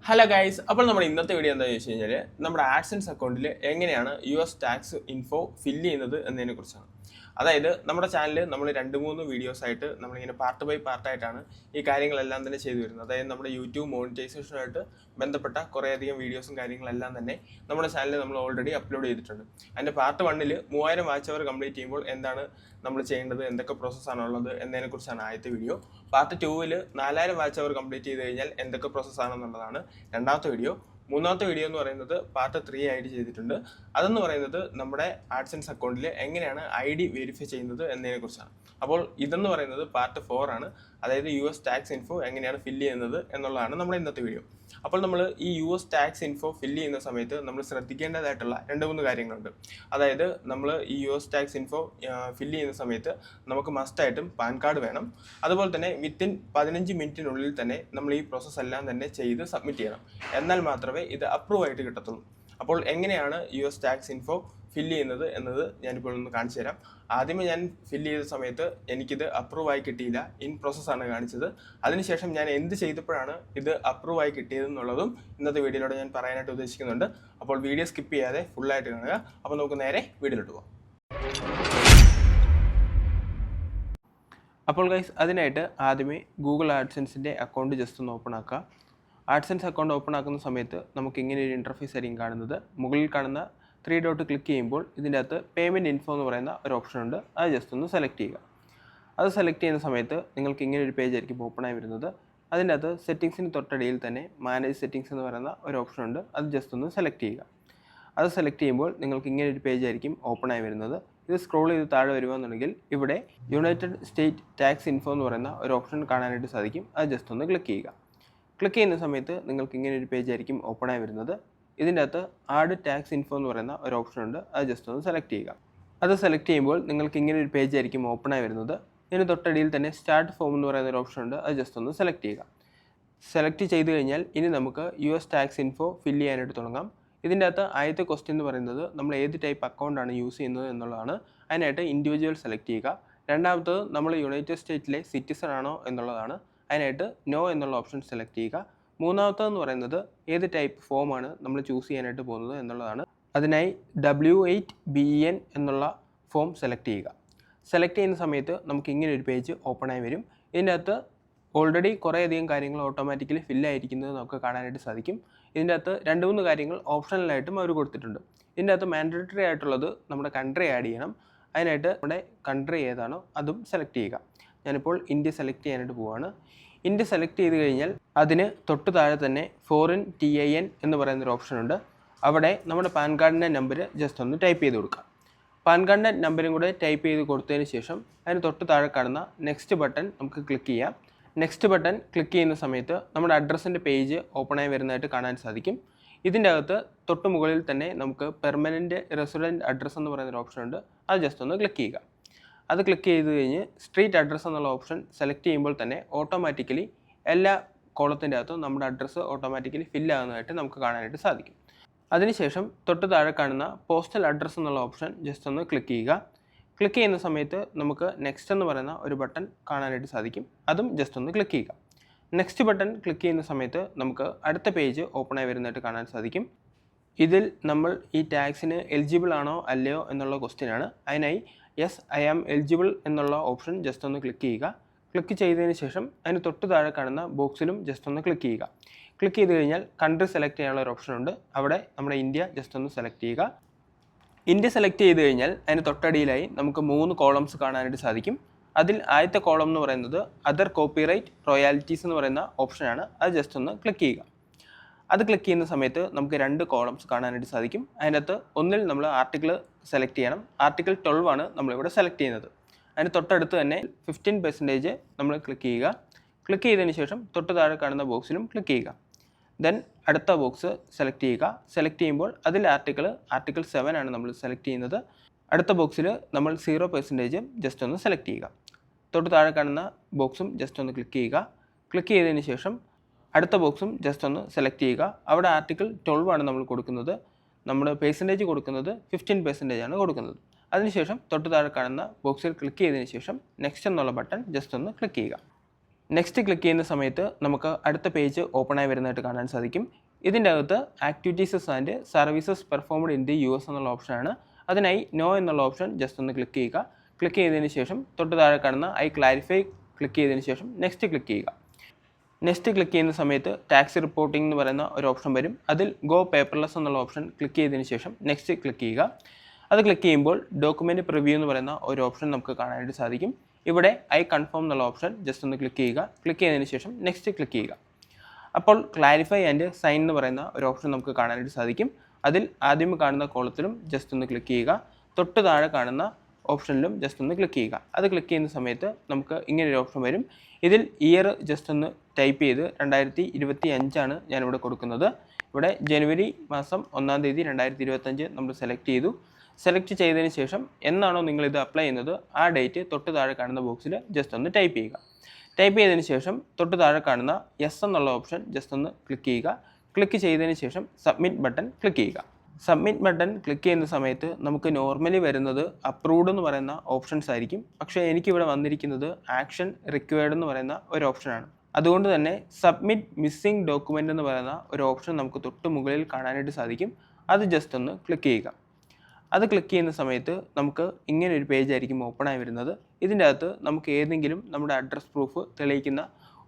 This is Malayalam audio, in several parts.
ഹലോ ഗൈസ്, അപ്പോൾ നമ്മുടെ ഇന്നത്തെ വീഡിയോ എന്താണെന്ന് വെച്ച് കഴിഞ്ഞാൽ നമ്മുടെ ആഡ്സൻസ് അക്കൗണ്ടിൽ എങ്ങനെയാണ് US ടാക്സ് ഇൻഫോ ഫില്ല് ചെയ്യുന്നത് എന്നതിനെ കുറിച്ചാണ്. അതായത് നമ്മുടെ ചാനലിൽ നമ്മൾ 2-3 വീഡിയോസ് ആയിട്ട് നമ്മളിങ്ങനെ പാർട്ട് ബൈ പാർട്ടായിട്ടാണ് ഈ കാര്യങ്ങളെല്ലാം തന്നെ ചെയ്തു വരുന്നത്. അതായത് നമ്മുടെ യൂട്യൂബ് മോണിറ്റൈസേഷനുമായിട്ട് ബന്ധപ്പെട്ട കുറേയധികം വീഡിയോസും കാര്യങ്ങളെല്ലാം തന്നെ നമ്മുടെ ചാനലിൽ നമ്മൾ ഓൾറെഡി അപ്ലോഡ് ചെയ്തിട്ടുണ്ട്. അതിൻ്റെ പാർട്ട് 1-ൽ 3000 വാച്ച് അവർ കംപ്ലീറ്റ് ചെയ്യുമ്പോൾ എന്താണ് നമ്മൾ ചെയ്യേണ്ടത്, എന്തൊക്കെ പ്രോസസ്സാണുള്ളത് എന്നതിനെക്കുറിച്ചാണ് ആദ്യത്തെ വീഡിയോ. പാർട്ട് 2-ൽ 4000 വാച്ച് അവർ കംപ്ലീറ്റ് ചെയ്ത് കഴിഞ്ഞാൽ എന്തൊക്കെ പ്രോസസ്സാണെന്നുള്ളതാണ് രണ്ടാമത്തെ വീഡിയോ. മൂന്നാമത്തെ വീഡിയോ എന്ന് പറയുന്നത് പാർട്ട് 3 ആയിട്ട് ചെയ്തിട്ടുണ്ട്. അതെന്ന് പറയുന്നത് നമ്മുടെ ആഡ്സൻസ് അക്കൗണ്ടിൽ എങ്ങനെയാണ് ID വെരിഫൈ ചെയ്യുന്നത് എന്നതിനെ കുറിച്ചാണ്. അപ്പോൾ ഇതെന്ന് പറയുന്നത് പാർട്ട് 4 ആണ്. അതായത് US ടാക്സ് ഇൻഫോ എങ്ങനെയാണ് ഫില്ല് ചെയ്യുന്നത് എന്നുള്ളതാണ് നമ്മുടെ ഇന്നത്തെ വീഡിയോ. അപ്പോൾ നമ്മൾ ഈ US ടാക്സ് ഇൻഫോ ഫില്ല് ചെയ്യുന്ന സമയത്ത് നമ്മൾ ശ്രദ്ധിക്കേണ്ടതായിട്ടുള്ള 2-3 കാര്യങ്ങളുണ്ട്. അതായത് നമ്മൾ ഈ US ടാക്സ് ഇൻഫോ ഫില്ല് ചെയ്യുന്ന സമയത്ത് നമുക്ക് മസ്റ്റായിട്ടും പാൻ കാർഡ് വേണം. അതുപോലെ തന്നെ വിത്തിൻ 15 മിനിറ്റിനുള്ളിൽ തന്നെ നമ്മൾ ഈ പ്രോസസ്സ് എല്ലാം തന്നെ ചെയ്ത് സബ്മിറ്റ് ചെയ്യണം. എന്നാൽ മാത്രമേ ഇത് അപ്രൂവ് ആയിട്ട് കിട്ടത്തുള്ളൂ. അപ്പോൾ എങ്ങനെയാണ് US ടാക്സ് ഇൻഫോ ഫില്ല് ചെയ്യുന്നത് എന്നത് ഞാനിപ്പോൾ ഒന്ന് കാണിച്ചു തരാം. ആദ്യമേ ഞാൻ ഫില്ല് ചെയ്ത സമയത്ത് എനിക്കിത് അപ്രൂവ് ആയി കിട്ടിയില്ല, ഇൻ പ്രോസസ്സാണ് കാണിച്ചത്. അതിനുശേഷം ഞാൻ എന്ത് ചെയ്തപ്പോഴാണ് ഇത് അപ്രൂവ് ആയി കിട്ടിയതെന്നുള്ളതും ഇന്നത്തെ വീഡിയോയിലൂടെ ഞാൻ പറയാനായിട്ട് ഉദ്ദേശിക്കുന്നുണ്ട്. അപ്പോൾ വീഡിയോ സ്കിപ്പ് ചെയ്യാതെ ഫുള്ളായിട്ട് കാണുക. അപ്പോൾ നമുക്ക് നേരെ വീഡിയോയിലോട്ട് പോകാം. അപ്പോൾ ഗൈസ്, അതിനായിട്ട് ആദ്യമേ ഗൂഗിൾ ആഡ്സൻസിൻ്റെ അക്കൗണ്ട് ജസ്റ്റ് ഒന്ന് ഓപ്പൺ ആക്കുക. ആഡ്സൻസ് അക്കൗണ്ട് ഓപ്പൺ ആക്കുന്ന സമയത്ത് നമുക്ക് ഇങ്ങനെ ഒരു ഇൻ്റർഫേസ് ആയിരിക്കും കാണുന്നത്. മുകളിൽ കാണുന്ന 3 ഡോട്ട് ക്ലിക്ക് ചെയ്യുമ്പോൾ ഇതിൻ്റെ അകത്ത് പേയ്മെൻറ്റ് ഇൻഫോ എന്ന് പറയുന്ന ഒരു ഓപ്ഷൻ ഉണ്ട്. അത് ജസ്റ്റ് ഒന്ന് സെലക്ട് ചെയ്യുക. അത് സെലക്ട് ചെയ്യുന്ന സമയത്ത് നിങ്ങൾക്ക് ഇങ്ങനെ ഒരു പേജ് ആയിരിക്കും ഓപ്പൺ ആയി വരുന്നത്. അതിൻ്റെ അകത്ത് സെറ്റിങ്സിന് തൊട്ടടിയിൽ തന്നെ മാനേജ് സെറ്റിങ്സ് എന്ന് പറയുന്ന ഒരു ഓപ്ഷൻ ഉണ്ട്. അത് ജസ്റ്റ് ഒന്ന് സെലക്ട് ചെയ്യുക. അത് സെലക്ട് ചെയ്യുമ്പോൾ നിങ്ങൾക്ക് ഇങ്ങനെ ഒരു പേജ് ആയിരിക്കും ഓപ്പൺ ആയി വരുന്നത്. ഇത് സ്ക്രോൾ ചെയ്ത് താഴെ വരുവാന്നുണ്ടെങ്കിൽ ഇവിടെ യുണൈറ്റഡ് സ്റ്റേറ്റ് ടാക്സ് ഇൻഫോ എന്ന് പറയുന്ന ഒരു ഓപ്ഷൻ കാണാനായിട്ട് സാധിക്കും. അത് ജസ്റ്റ് ഒന്ന് ക്ലിക്ക് ചെയ്യുക. ക്ലിക്ക് ചെയ്യുന്ന സമയത്ത് നിങ്ങൾക്ക് ഇങ്ങനെ ഒരു പേജ് ആയിരിക്കും ഓപ്പൺ ആയി വരുന്നത്. ഇതിൻ്റെ അകത്ത് ആഡ് ടാക്സ് ഇൻഫോ എന്ന് പറയുന്ന ഒരു ഓപ്ഷൻ ഉണ്ട്. അത് ജസ്റ്റ് ഒന്ന് സെലക്ട് ചെയ്യുക. അത് സെലക്ട് ചെയ്യുമ്പോൾ നിങ്ങൾക്ക് ഇങ്ങനെ ഒരു പേജ് ആയിരിക്കും ഓപ്പൺ ആയി വരുന്നത്. ഇതിന് തൊട്ടടിയിൽ തന്നെ സ്റ്റാർട്ട് ഫോം എന്ന് പറയുന്ന ഒരു ഓപ്ഷൻ ഉണ്ട്. അത് ജസ്റ്റ് ഒന്ന് സെലക്ട് ചെയ്യുക. സെലക്ട് ചെയ്ത് കഴിഞ്ഞാൽ ഇനി നമുക്ക് US ടാക്സ് ഇൻഫോ ഫില്ല് ചെയ്യാനായിട്ട് തുടങ്ങാം. ഇതിൻ്റെ അകത്ത് ആദ്യത്തെ ക്വസ്റ്റ്യൻ എന്ന് പറയുന്നത് നമ്മൾ ഏത് ടൈപ്പ് അക്കൗണ്ടാണ് യൂസ് ചെയ്യുന്നത് എന്നുള്ളതാണ്. അതിനായിട്ട് ഇൻഡിവിജ്വൽ സെലക്ട് ചെയ്യുക. രണ്ടാമത്തത് നമ്മൾ യുണൈറ്റഡ് സ്റ്റേറ്റിലെ സിറ്റിസൺ ആണോ എന്നുള്ളതാണ്. അതിനായിട്ട് നോ എന്നുള്ള ഓപ്ഷൻ സെലക്ട് ചെയ്യുക. മൂന്നാമത്തതെന്ന് പറയുന്നത് ഏത് ടൈപ്പ് ഫോമാണ് നമ്മൾ ചൂസ് ചെയ്യാനായിട്ട് പോകുന്നത് എന്നുള്ളതാണ്. അതിനായി W8BEN എന്നുള്ള ഫോം സെലക്ട് ചെയ്യുക. സെലക്ട് ചെയ്യുന്ന സമയത്ത് നമുക്ക് ഇങ്ങനെ ഒരു പേജ് ഓപ്പൺ ആയി വരും. ഇതിൻ്റെ അകത്ത് ഓൾറെഡി കുറേയധികം കാര്യങ്ങൾ ഓട്ടോമാറ്റിക്കലി ഫില്ലായിരിക്കുന്നത് നമുക്ക് കാണാനായിട്ട് സാധിക്കും. ഇതിൻ്റെ അകത്ത് 2-3 കാര്യങ്ങൾ ഓപ്ഷണലായിട്ടും അവർ കൊടുത്തിട്ടുണ്ട്. ഇതിൻ്റെ അകത്ത് മാൻഡേറ്ററി ആയിട്ടുള്ളത് നമ്മുടെ കൺട്രി ആഡ് ചെയ്യണം. അതിനായിട്ട് നമ്മുടെ കൺട്രി ഏതാണോ അതും സെലക്ട് ചെയ്യുക. ഞാനിപ്പോൾ ഇന്ത്യ സെലക്ട് ചെയ്യാനായിട്ട് പോവുകയാണ്. ഇന്ത്യ സെലക്ട് ചെയ്ത് കഴിഞ്ഞാൽ അതിന് തൊട്ട് താഴെ തന്നെ ഫോറിൻ TIN എന്ന് പറയുന്നൊരു ഓപ്ഷൻ ഉണ്ട്. അവിടെ നമ്മുടെ പാൻ കാർഡിൻ്റെ നമ്പർ ജസ്റ്റ് ഒന്ന് ടൈപ്പ് ചെയ്ത് കൊടുക്കുക. പാൻ കാർഡിൻ്റെ നമ്പറും കൂടെ ടൈപ്പ് ചെയ്ത് കൊടുത്തതിന് ശേഷം അതിന് തൊട്ട് താഴെ കാണുന്ന നെക്സ്റ്റ് ബട്ടൺ നമുക്ക് ക്ലിക്ക് ചെയ്യാം. നെക്സ്റ്റ് ബട്ടൺ ക്ലിക്ക് ചെയ്യുന്ന സമയത്ത് നമ്മുടെ അഡ്രസ്സിൻ്റെ പേജ് ഓപ്പൺ ആയി വരുന്നതായിട്ട് കാണാൻ സാധിക്കും. ഇതിൻ്റെ അകത്ത് തൊട്ട് മുകളിൽ തന്നെ നമുക്ക് പെർമനൻറ്റ് റെസിഡൻറ്റ് അഡ്രസ്സ് എന്ന് പറയുന്നൊരു ഓപ്ഷൻ ഉണ്ട്. അത് ജസ്റ്റ് ഒന്ന് ക്ലിക്ക് ചെയ്യുക. അത് ക്ലിക്ക് ചെയ്ത് കഴിഞ്ഞ് സ്ട്രീറ്റ് അഡ്രസ്സ് എന്നുള്ള ഓപ്ഷൻ സെലക്ട് ചെയ്യുമ്പോൾ തന്നെ ഓട്ടോമാറ്റിക്കലി എല്ലാ കോളത്തിൻ്റെ അകത്തും നമ്മുടെ അഡ്രസ്സ് ഓട്ടോമാറ്റിക്കലി ഫില്ലാകുന്നതായിട്ട് നമുക്ക് കാണാനായിട്ട് സാധിക്കും. അതിനുശേഷം തൊട്ട് താഴെ കാണുന്ന പോസ്റ്റൽ അഡ്രസ്സ് എന്നുള്ള ഓപ്ഷൻ ജസ്റ്റ് ഒന്ന് ക്ലിക്ക് ചെയ്യുക. ക്ലിക്ക് ചെയ്യുന്ന സമയത്ത് നമുക്ക് നെക്സ്റ്റ് എന്ന് പറയുന്ന ഒരു ബട്ടൺ കാണാനായിട്ട് സാധിക്കും. അതും ജസ്റ്റ് ഒന്ന് ക്ലിക്ക് ചെയ്യുക. നെക്സ്റ്റ് ബട്ടൺ ക്ലിക്ക് ചെയ്യുന്ന സമയത്ത് നമുക്ക് അടുത്ത പേജ് ഓപ്പൺ ആയി വരുന്നതായിട്ട് കാണാൻ സാധിക്കും. ഇതിൽ നമ്മൾ ഈ ടാക്സിന് എലിജിബിൾ ആണോ അല്ലയോ എന്നുള്ള ക്വസ്റ്റ്യൻ ആണ്. അതിനായി യെസ് ഐ ആം എലിജിബിൾ എന്നുള്ള ഓപ്ഷൻ ജസ്റ്റ് ഒന്ന് ക്ലിക്ക് ചെയ്യുക. ക്ലിക്ക് ചെയ്തതിന് ശേഷം അതിന് തൊട്ട് താഴെ കാണുന്ന ബോക്സിലും ജസ്റ്റ് ഒന്ന് ക്ലിക്ക് ചെയ്യുക. ക്ലിക്ക് ചെയ്ത് കഴിഞ്ഞാൽ കൺട്രി സെലക്ട് ചെയ്യാനുള്ള ഒരു ഓപ്ഷൻ ഉണ്ട്. അവിടെ നമ്മുടെ ഇന്ത്യ ജസ്റ്റ് ഒന്ന് സെലക്ട് ചെയ്യുക. ഇന്ത്യ സെലക്ട് ചെയ്ത് കഴിഞ്ഞാൽ അതിന് തൊട്ടടിയിലായി നമുക്ക് 3 കോളംസ് കാണാനായിട്ട് സാധിക്കും. അതിൽ ആദ്യത്തെ കോളം എന്ന് പറയുന്നത് അതർ കോപ്പിറൈറ്റ് റോയാലിറ്റീസ് എന്ന് പറയുന്ന ഓപ്ഷനാണ്. അത് ജസ്റ്റ് ഒന്ന് ക്ലിക്ക് ചെയ്യുക. അത് ക്ലിക്ക് ചെയ്യുന്ന സമയത്ത് നമുക്ക് 2 കോളംസ് കാണാനായിട്ട് സാധിക്കും. അതിനകത്ത് ഒന്നിൽ നമ്മൾ ആർട്ടിക്കിൾ സെലക്ട് ചെയ്യണം. ആർട്ടിക്കിൾ 12 ആണ് നമ്മളിവിടെ സെലക്ട് ചെയ്യുന്നത്. അതിന് തൊട്ടടുത്ത് തന്നെ 15% നമ്മൾ ക്ലിക്ക് ചെയ്യുക. ക്ലിക്ക് ചെയ്തതിന് ശേഷം തൊട്ട് താഴെ കാണുന്ന ബോക്സിലും ക്ലിക്ക് ചെയ്യുക. ദെൻ അടുത്ത ബോക്സ് സെലക്ട് ചെയ്യുക. സെലക്ട് ചെയ്യുമ്പോൾ അതിൽ ആർട്ടിക്കിൾ 7 ആണ് നമ്മൾ സെലക്ട് ചെയ്യുന്നത്. അടുത്ത ബോക്സിൽ നമ്മൾ 0% ജസ്റ്റ് ഒന്ന് സെലക്ട് ചെയ്യുക. തൊട്ട് താഴെ കാണുന്ന ബോക്സും ജസ്റ്റ് ഒന്ന് ക്ലിക്ക് ചെയ്യുക. ക്ലിക്ക് ചെയ്തതിന് ശേഷം അടുത്ത ബോക്സും ജസ്റ്റ് ഒന്ന് സെലക്ട് ചെയ്യുക. അവിടെ ആർട്ടിക്കിൾ 12 ആണ് നമ്മൾ കൊടുക്കുന്നത്. നമ്മൾ പെർസെൻറ്റേജ് കൊടുക്കുന്നത് 15% ആണ് കൊടുക്കുന്നത്. അതിനുശേഷം തൊട്ട് താഴെ കാണുന്ന ബോക്സിൽ ക്ലിക്ക് ചെയ്തതിന് ശേഷം നെക്സ്റ്റ് എന്നുള്ള ബട്ടൺ ജസ്റ്റ് ഒന്ന് ക്ലിക്ക് ചെയ്യുക. നെക്സ്റ്റ് ക്ലിക്ക് ചെയ്യുന്ന സമയത്ത് നമുക്ക് അടുത്ത പേജ് ഓപ്പൺ ആയി വരുന്നതായിട്ട് കാണാൻ സാധിക്കും. ഇതിൻ്റെ അകത്ത് activities and services performed in the US എന്നുള്ള ഓപ്ഷനാണ്. അതിനായി നോ എന്നുള്ള ഓപ്ഷൻ ജസ്റ്റ് ഒന്ന് ക്ലിക്ക് ചെയ്യുക. ക്ലിക്ക് ചെയ്തതിന് ശേഷം തൊട്ട് താഴെ കാണുന്ന ഐ ക്ലാരിഫൈ ക്ലിക്ക് ചെയ്തതിന് ശേഷം നെക്സ്റ്റ് ക്ലിക്ക് ചെയ്യുക. നെക്സ്റ്റ് ക്ലിക്ക് ചെയ്യുന്ന സമയത്ത് ടാക്സ് റിപ്പോർട്ടിംഗ് എന്ന് പറയുന്ന ഒരു ഓപ്ഷൻ വരും. അതിൽ ഗോ പേപ്പർലെസ് എന്നുള്ള ഓപ്ഷൻ ക്ലിക്ക് ചെയ്തതിന് ശേഷം നെക്സ്റ്റ് ക്ലിക്ക് ചെയ്യുക. അത് ക്ലിക്ക് ചെയ്യുമ്പോൾ ഡോക്യുമെൻറ്റ് പ്രിവ്യൂ എന്ന് പറയുന്ന ഒരു ഓപ്ഷൻ നമുക്ക് കാണാനായിട്ട് സാധിക്കും. ഇവിടെ ഐ കൺഫേം എന്നുള്ള ഓപ്ഷൻ ജസ്റ്റ് ഒന്ന് ക്ലിക്ക് ചെയ്യുക. ക്ലിക്ക് ചെയ്തതിന് ശേഷം നെക്സ്റ്റ് ക്ലിക്ക് ചെയ്യുക. അപ്പോൾ ക്ലാരിഫൈ ആൻഡ് സൈൻ എന്ന് പറയുന്ന ഒരു ഓപ്ഷൻ നമുക്ക് കാണാനായിട്ട് സാധിക്കും. അതിൽ ആദ്യം കാണുന്ന കോളത്തിലും ജസ്റ്റ് ഒന്ന് ക്ലിക്ക് ചെയ്യുക. തൊട്ട് താഴെ കാണുന്ന ഓപ്ഷനിലും ജസ്റ്റ് ഒന്ന് ക്ലിക്ക് ചെയ്യുക. അത് ക്ലിക്ക് ചെയ്യുന്ന സമയത്ത് നമുക്ക് ഇങ്ങനൊരു ഓപ്ഷൻ വരും. ഇതിൽ ഇയർ ജസ്റ്റ് ഒന്ന് ടൈപ്പ് ചെയ്ത് 2025 ഞാനിവിടെ കൊടുക്കുന്നത്. ഇവിടെ ജനുവരി മാസം 1 തീയതി 2025 നമ്മൾ സെലക്ട് ചെയ്തു. സെലക്ട് ചെയ്തതിന് ശേഷം എന്നാണോ നിങ്ങളിത് അപ്ലൈ ചെയ്യുന്നത് ആ ഡേറ്റ് തൊട്ട് താഴെ കാണുന്ന ബോക്സിൽ ജസ്റ്റ് ഒന്ന് ടൈപ്പ് ചെയ്യുക. ടൈപ്പ് ചെയ്തതിന് ശേഷം തൊട്ട് താഴെ കാണുന്ന യെസ് എന്നുള്ള ഓപ്ഷൻ ജസ്റ്റ് ഒന്ന് ക്ലിക്ക് ചെയ്യുക. ക്ലിക്ക് ചെയ്തതിന് ശേഷം സബ്മിറ്റ് ബട്ടൺ ക്ലിക്ക് ചെയ്യുക. സബ്മിറ്റ് ബട്ടൺ ക്ലിക്ക് ചെയ്യുന്ന സമയത്ത് നമുക്ക് നോർമലി വരുന്നത് അപ്രൂവ്ഡ് എന്ന് പറയുന്ന ഓപ്ഷൻസ് ആയിരിക്കും. പക്ഷേ എനിക്കിവിടെ വന്നിരിക്കുന്നത് ആക്ഷൻ റിക്വയർഡ് എന്ന് പറയുന്ന ഒരു ഓപ്ഷനാണ്. അതുകൊണ്ട് തന്നെ സബ്മിറ്റ് മിസ്സിംഗ് ഡോക്യുമെൻ്റ് എന്ന് പറയുന്ന ഒരു ഓപ്ഷൻ നമുക്ക് തൊട്ട് മുകളിൽ കാണാനായിട്ട് സാധിക്കും. അത് ജസ്റ്റ് ഒന്ന് ക്ലിക്ക് ചെയ്യുക. അത് ക്ലിക്ക് ചെയ്യുന്ന സമയത്ത് നമുക്ക് ഇങ്ങനെ ഒരു പേജ് ആയിരിക്കും ഓപ്പൺ ആയി വരുന്നത്. ഇതിൻ്റെ അകത്ത് നമുക്ക് ഏതെങ്കിലും നമ്മുടെ അഡ്രസ് പ്രൂഫ് തെളിയിക്കുന്ന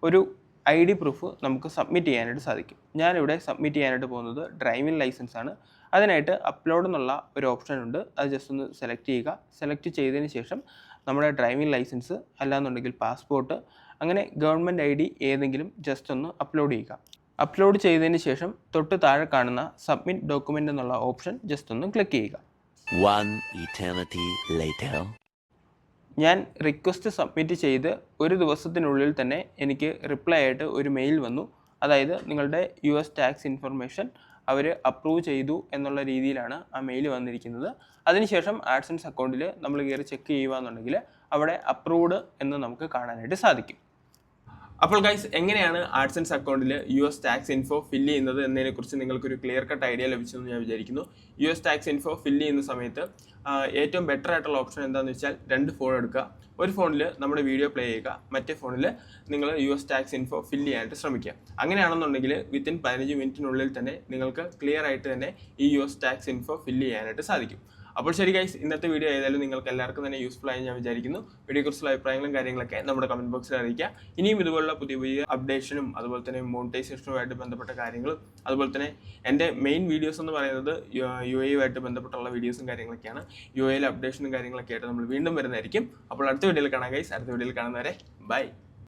ഒരു ID പ്രൂഫ് നമുക്ക് സബ്മിറ്റ് ചെയ്യാനായിട്ട് സാധിക്കും. ഞാനിവിടെ സബ്മിറ്റ് ചെയ്യാനായിട്ട് പോകുന്നത് ഡ്രൈവിംഗ് ലൈസൻസ് ആണ്. അതിനായിട്ട് അപ്ലോഡ് എന്നുള്ള ഒരു ഓപ്ഷൻ ഉണ്ട്. അത് ജസ്റ്റ് ഒന്ന് സെലക്ട് ചെയ്യുക. സെലക്ട് ചെയ്തതിന് ശേഷം നമ്മുടെ ഡ്രൈവിംഗ് ലൈസൻസ് അല്ലാന്നുണ്ടെങ്കിൽ പാസ്പോർട്ട് അങ്ങനെ ഗവൺമെൻറ് ID ഏതെങ്കിലും ജസ്റ്റ് ഒന്ന് അപ്ലോഡ് ചെയ്യുക. അപ്ലോഡ് ചെയ്തതിന് ശേഷം തൊട്ട് താഴെ കാണുന്ന സബ്മിറ്റ് ഡോക്യുമെൻ്റ് എന്നുള്ള ഓപ്ഷൻ ജസ്റ്റ് ഒന്ന് ക്ലിക്ക് ചെയ്യുക. One eternity later. ഞാൻ റിക്വസ്റ്റ് സബ്മിറ്റ് ചെയ്ത് ഒരു ദിവസത്തിനുള്ളിൽ തന്നെ എനിക്ക് റിപ്ലൈ ആയിട്ട് ഒരു മെയിൽ വന്നു. അതായത് നിങ്ങളുടെ US ടാക്സ് ഇൻഫർമേഷൻ അവർ അപ്രൂവ് ചെയ്തു എന്നുള്ള രീതിയിലാണ് ആ മെയിൽ വന്നിരിക്കുന്നത്. അതിനുശേഷം ആഡ്സൻസ് അക്കൗണ്ടിൽ നമ്മൾ കയറി ചെക്ക് ചെയ്യുകയെന്നുണ്ടെങ്കിൽ അവിടെ അപ്രൂവ്ഡ് എന്ന് നമുക്ക് കാണാനായിട്ട് സാധിക്കും. അപ്പോൾ ഗൈസ്, എങ്ങനെയാണ് ആഡ്സൻസ് അക്കൗണ്ടിൽ US ടാക്സ് ഇൻഫോ ഫില്ല് ചെയ്യുന്നത് എന്നതിനെക്കുറിച്ച് നിങ്ങൾക്കൊരു ക്ലിയർ കട്ട് ഐഡിയ ലഭിച്ചെന്ന് ഞാൻ വിചാരിക്കുന്നു. US ടാക്സ് ഇൻഫോ ഫില്ല് ചെയ്യുന്ന സമയത്ത് ഏറ്റവും ബെറ്റർ ആയിട്ടുള്ള ഓപ്ഷൻ എന്താണെന്ന് വെച്ചാൽ 2 ഫോൺ എടുക്കുക. ഒരു ഫോണിൽ നമ്മുടെ വീഡിയോ പ്ലേ ചെയ്യുക, മറ്റേ ഫോണിൽ നിങ്ങൾ US ടാക്സ് ഇൻഫോ ഫില്ല് ചെയ്യാനായിട്ട് ശ്രമിക്കുക. അങ്ങനെയാണെന്നുണ്ടെങ്കിൽ വിത്തിൻ 15 മിനിറ്റിനുള്ളിൽ തന്നെ നിങ്ങൾക്ക് ക്ലിയർ ആയിട്ട് തന്നെ ഈ US ടാക്സ് ഇൻഫോ ഫില്ല് ചെയ്യാനായിട്ട് സാധിക്കും. അപ്പോൾ ശരി ഗൈസ്, ഇന്നത്തെ വീഡിയോ ഏതായാലും നിങ്ങൾക്ക് എല്ലാവർക്കും തന്നെ യൂസ്ഫുൾ ആയി ഞാൻ വിചാരിക്കുന്നു. വീഡിയോയെക്കുറിച്ചുള്ള അഭിപ്രായങ്ങളും കാര്യങ്ങളൊക്കെ നമ്മുടെ കമൻറ്റ് ബോക്സിൽ അറിയിക്കുക. ഇനിയും ഇതുപോലുള്ള പുതിയ പുതിയ അപ്ഡേഷനും അതുപോലെ തന്നെ മോണിറ്റൈസേഷനുമായിട്ട് ബന്ധപ്പെട്ട കാര്യങ്ങളും അതുപോലെ തന്നെ എൻ്റെ മെയിൻ വീഡിയോസ് എന്ന് പറയുന്നത് UAE ബന്ധപ്പെട്ടുള്ള വീഡിയോസും കാര്യങ്ങളൊക്കെയാണ്. UAE അപ്ഡേഷനും കാര്യങ്ങളൊക്കെ ആയിട്ട് നമ്മൾ വീണ്ടും വരുന്നതായിരിക്കും. അപ്പോൾ അടുത്ത വീഡിയോയിൽ കാണാം ഗൈസ്. അടുത്ത വീഡിയോയിൽ കാണുന്നവരെ ബൈ.